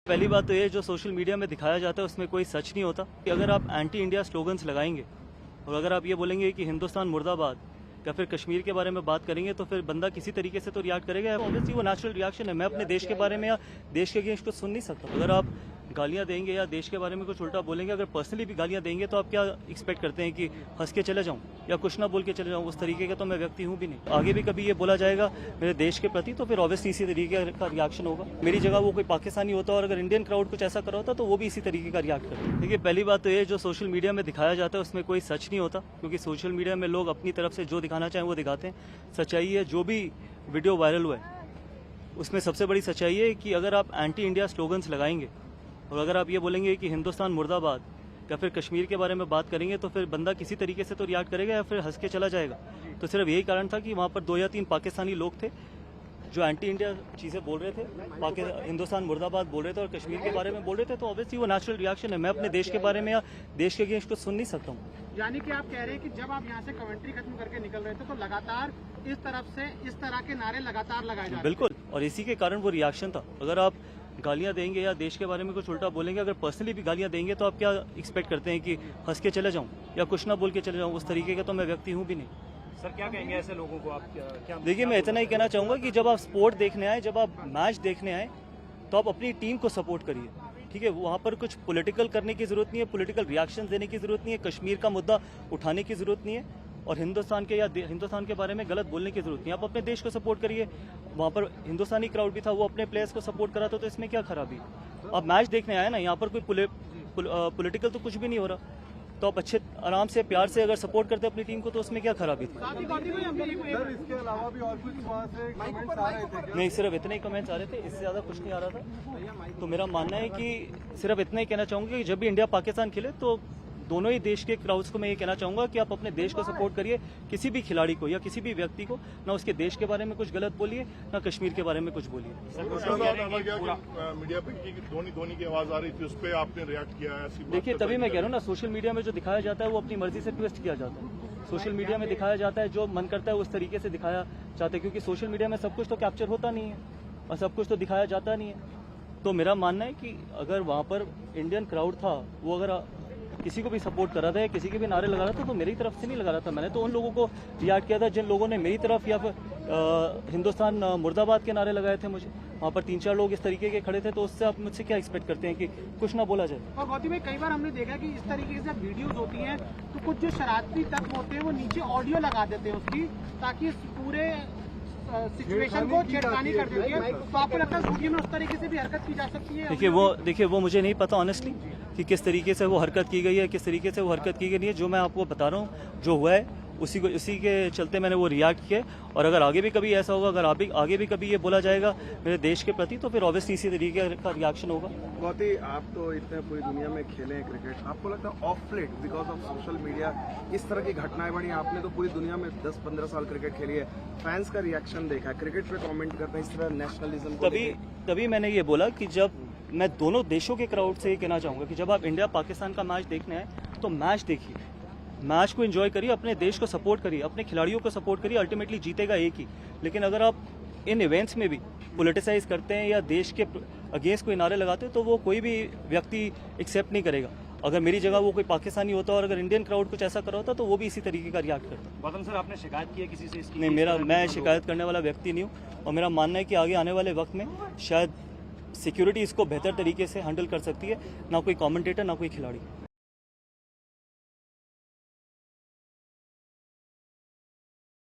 पहली बात तो ये जो सोशल मीडिया में दिखाया जाता है उसमें कोई सच नहीं होता कि अगर आप एंटी इंडिया स्लोगन्स लगाएंगे और अगर आप ये बोलेंगे कि हिंदुस्तान मुर्दाबाद या फिर कश्मीर के बारे में बात करेंगे तो फिर बंदा किसी तरीके से तो रिएक्ट करेगा। ऑब्वियसली वो नेचुरल रिएक्शन है। मैं अपने देश के बारे में या देश के अगेंस्ट कुछ सुन नहीं सकता। अगर आप गालियां देंगे या देश के बारे में कुछ उल्टा बोलेंगे, अगर पर्सनली भी गालियां देंगे तो आप क्या एक्सपेक्ट करते हैं कि हंस के चले जाऊं या कुछ ना बोल के चले जाऊं? उस तरीके का तो मैं व्यक्ति हूं भी नहीं। आगे भी कभी ये बोला जाएगा मेरे देश के प्रति तो फिर ऑब्वियसली इसी तरीके का रिएक्शन होगा। मेरी जगह वो कोई पाकिस्तानी होता और अगर इंडियन क्राउड कुछ ऐसा कर रहा होता तो वो भी इसी तरीके का रिएक्ट करता। देखिए, पहली बात तो ये जो सोशल मीडिया में दिखाया जाता है उसमें कोई सच नहीं होता, क्योंकि सोशल मीडिया में लोग अपनी तरफ से जो दिखाना चाहें वो दिखाते हैं। सच्चाई है, जो भी वीडियो वायरल हुआ है उसमें सबसे बड़ी सच्चाई है कि अगर आप एंटी इंडिया स्लोगन्स लगाएंगे और अगर आप ये बोलेंगे कि हिंदुस्तान मुर्दाबाद या फिर कश्मीर के बारे में बात करेंगे तो फिर बंदा किसी तरीके से तो रिएक्ट करेगा या फिर हंस के चला जाएगा। तो सिर्फ यही कारण था कि वहाँ पर 2 या 3 पाकिस्तानी लोग थे जो एंटी इंडिया चीज़ें बोल रहे थे, हिंदुस्तान मुर्दाबाद बोल रहे थे और कश्मीर के बारे में बोल रहे थे। तो ऑब्वियसली वो नेचुरल रिएक्शन है। मैं अपने देश के बारे में या देश के अगेंस्ट कुछ सुन नहीं सकता हूँ। यानी कि आप कह रहे हैं कि जब आप यहाँ से कमेंट्री खत्म करके निकल रहे थे तो लगातार इस तरफ से इस तरह के नारे लगातार लगाए जा रहे थे। बिल्कुल, और इसी के कारण वो रिएक्शन था। अगर आप गालियां देंगे या देश के बारे में कुछ उल्टा बोलेंगे, अगर पर्सनली भी गालियां देंगे तो आप क्या एक्सपेक्ट करते हैं कि हंस के चले जाऊं या कुछ ना बोल के चले जाऊं? उस तरीके का तो मैं व्यक्ति हूं भी नहीं। सर, क्या कहेंगे ऐसे लोगों को आप? क्या देखिए, मैं इतना ही कहना चाहूंगा कि जब आप स्पोर्ट देखने आए, जब आप मैच देखने आए तो आप अपनी टीम को सपोर्ट करिए, ठीक है? वहाँ पर कुछ पॉलिटिकल करने की जरूरत नहीं है, पॉलिटिकल रिएक्शन देने की जरूरत नहीं है, कश्मीर का मुद्दा उठाने की जरूरत नहीं है और हिंदुस्तान के बारे में गलत बोलने की जरूरत नहीं है। आप अपने देश को सपोर्ट करिए। वहाँ पर हिंदुस्तानी क्राउड भी था, वो अपने प्लेयर्स को सपोर्ट करा था, तो इसमें क्या खराबी? आप मैच देखने आए ना, यहाँ पर कोई पॉलिटिकल तो कुछ भी नहीं हो रहा। तो आप अच्छे आराम से प्यार से अगर सपोर्ट करते अपनी टीम को तो उसमें क्या खराबी थी? इसके अलावा भी और कुछ वहाँ से कमेंट्स आ रहे थे? नहीं, सिर्फ इतने ही कमेंट्स आ रहे थे, इससे ज्यादा कुछ नहीं आ रहा था। तो मेरा मानना है कि सिर्फ इतना ही कहना चाहूंगा कि जब भी इंडिया पाकिस्तान खेले तो दोनों ही देश के क्राउड्स को मैं ये कहना चाहूंगा कि आप अपने देश को सपोर्ट करिए। किसी भी खिलाड़ी को या किसी भी व्यक्ति को ना उसके देश के बारे में कुछ गलत बोलिए, ना कश्मीर के बारे में कुछ बोलिए। मीडिया पे धोनी की आवाज आ रही थी, उस पर आपने रिएक्ट किया है? देखिए, तभी मैं कह रहा हूँ ना, सोशल मीडिया में जो दिखाया जाता है वो अपनी मर्जी से ट्विस्ट किया जाता है। सोशल मीडिया में दिखाया जाता है, जो मन करता है उस तरीके से दिखाया जाता है, क्योंकि सोशल मीडिया में सब कुछ तो कैप्चर होता नहीं है और सब कुछ तो दिखाया जाता नहीं है। तो मेरा मानना है कि अगर वहाँ पर इंडियन क्राउड था, वो अगर किसी को भी सपोर्ट कर रहा था या किसी के भी नारे लगा रहा था तो मेरी तरफ से नहीं लगा रहा था। मैंने तो उन लोगों को रिएक्ट किया था जिन लोगों ने मेरी तरफ या फिर हिंदुस्तान मुर्दाबाद के नारे लगाए थे। मुझे वहाँ पर 3-4 लोग इस तरीके के खड़े थे, तो उससे आप मुझसे क्या एक्सपेक्ट करते हैं कि कुछ ना बोला जाए? और गौतम भाई, कई बार हमने देखा कि इस तरीके से वीडियोज होती हैं तो कुछ जो शरारती तत्व होते हैं वो नीचे ऑडियो लगा देते हैं उसकी, ताकि इस पूरे सिचुएशन को छेड़खानी कर देती है। तो आपको लगता है वीडियो में उस तरीके से भी हरकत की जा सकती है? देखिए वो मुझे नहीं पता ऑनेस्टली कि किस तरीके से वो हरकत की गई है, किस तरीके से वो हरकत की गई नहीं है। जो मैं आपको बता रहा हूँ जो हुआ है उसी के चलते मैंने वो रिएक्ट किया। और अगर आगे भी कभी ऐसा होगा, अगर आगे भी कभी ये बोला जाएगा मेरे देश के प्रति तो फिर ऑब्वियसली इसी तरीके का रिएक्शन होगा। गौती, आप तो इतने पूरी दुनिया में खेले हैं क्रिकेट, आपको लगता है of late because of social media इस तरह की घटनाएं बढ़ी? आपने तो पूरी दुनिया में 10-15 साल क्रिकेट खेली है, फैंस का रिएक्शन देखा है, क्रिकेट पे कमेंट करते हैं इस तरह नेशनलिज्म। तभी मैंने ये बोला कि जब मैं दोनों देशों के क्राउड से ये कहना चाहूंगा कि जब आप इंडिया पाकिस्तान का मैच देखने आए तो मैच देखिए, मैच को एंजॉय करिए, अपने देश को सपोर्ट करिए, अपने खिलाड़ियों को सपोर्ट करिए। अल्टीमेटली जीतेगा एक ही। लेकिन अगर आप इन इवेंट्स में भी पोलिटिसाइज करते हैं या देश के अगेंस्ट कोई नारे लगाते हैं तो वो कोई भी व्यक्ति एक्सेप्ट नहीं करेगा। अगर मेरी जगह वो कोई पाकिस्तानी होता और अगर इंडियन क्राउड कुछ ऐसा कर रहा होता तो वो भी इसी तरीके का रिएक्ट करता। गौतम सर, आपने शिकायत की है किसी से इसकी? नहीं, मैं शिकायत करने वाला व्यक्ति नहीं हूँ और मेरा मानना है कि आगे आने वाले वक्त में शायद सिक्योरिटी इसको बेहतर तरीके से हैंडल कर सकती है, ना कोई कमेंटेटर ना कोई खिलाड़ी।